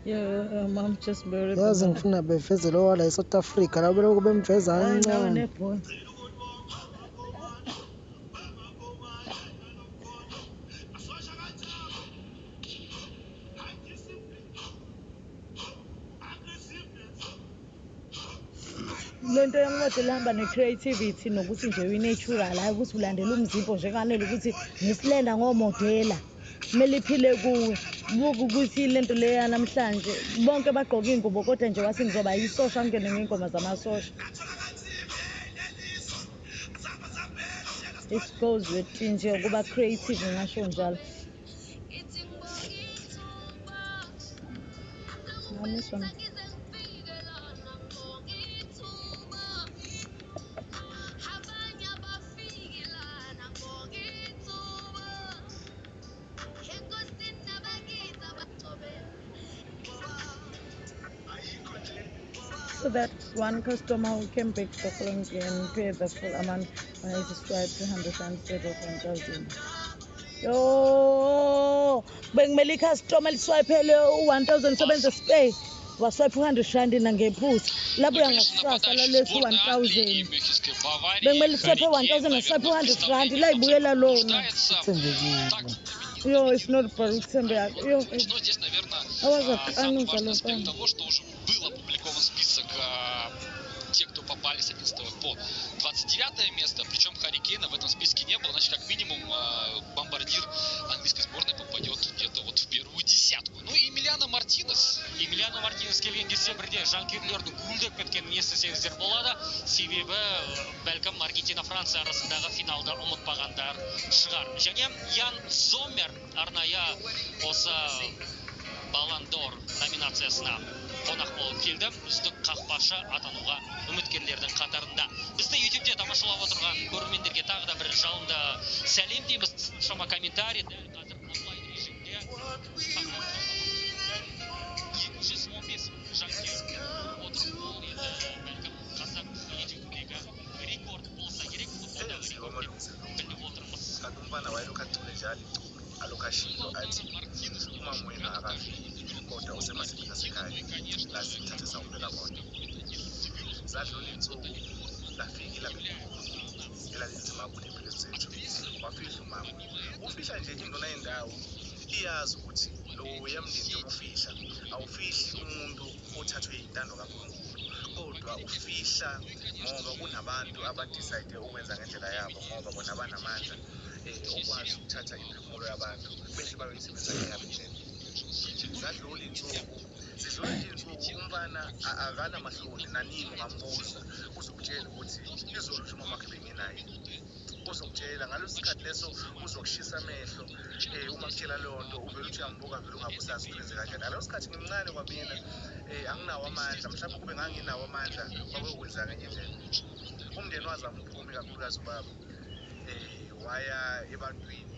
Yeah, mom just buried. Yazi ngifuna befezele wala eSouth Africa labo lokho bemveza kancane. Lento yomodeli ihamba ne-creativity nokuthi nje uyi-natural, hhayi ukuthi ulandela umzimba nje kanele ukuthi ngisilenda ngomodela kumele iphile kuwe. Buka ukuthi lento le yanamhlanje bonke bagqoke iy'ngubo kodwa nje wathi ngizoba yisosha ngingene ngey'ngoma zamasosha. It goes with nje ukuba creative ngingasho njalo. So that one customer who came back for following and paid the full amount when I subscribed 300 rand instead of 1,000. Yo, bengimele i-customer liswayiphele u-1,000 sebenza spay. Waswipe 100 rand nangephuzu. Labuya ngakusasa lalethu 1,000. Bengimele liswayipe 1,000 waswipe 100 rand la ibuyela lona. Yo, it's not for Utsembea. Yo, самый важный аспект того, что уже был опубликован список тех, кто попали с 11 по 29 место, причем Харри Кейна в этом списке не было, значит, как минимум бомбардир английской сборной попадет где-то вот в первую десятку. Ну и Эмилиано Мартинес келген кезде бірде жанкүйерлердің гүлдеп кеткенін естісеңіздер болады, себебі бәлкім Аргентина Франция арасындағы финалда ұмытпағандар шығар. Және Ян Зоммер арнайы осы Ballon d'Or номинациясына қонақ болып келді. Үздік қақпашы атануға үміткерлердің қатарында. Бізді YouTube-де тамашалап отырған көрермендерге тағы да бір жалынды сәлем дейміз. Шама комментарий. Дәл қазір онлайн режимде 215 жанкүйер отырып ол енді бәлкім қазақ еліндегі рекорд болса керек. Футболдағы рекорд деп біліп отырмыз. Alokashilo athi uma mwena akafiki kodwa usemasikweni asekhaya la sithathe sawumbeka khona zadlula insuku lafika ilanga elalinzima kakhulu empilweni zethu wafihla umama ufihla nje indona yendawo iyazi ukuthi lo yamndeni umfihla awufihli umuntu othathwe intando kaNkulunkulu kodwa ufihla ngoba kunabantu abadecide ukwenza ngendlela yabo ngoba bona banamandla okwazi ukuthatha imphefumulo yabantu bese bayoyisebenzisa ngeyabe indlela. Zadlula insuku zidlula nje insuku umfana akana mahloni nanini ungambuza uzokutshela ukuthi izolo nje umama wakhe bengenaye uzokutshela ngaleso sikhathi leso uzokushisa amehlo uma kutshela leyo nto uvela uthi uyambuka vele ungabe usazi ukuthi kwenze kanjani. Ngaleso sikhathi ngimncane kwamina anginawo amandla mhlawumbe kube nganginawo amandla kwakwenza ngenye indlela. Umndeni wazama ukuphuma ikakhulukazi ubaba waya ebantwini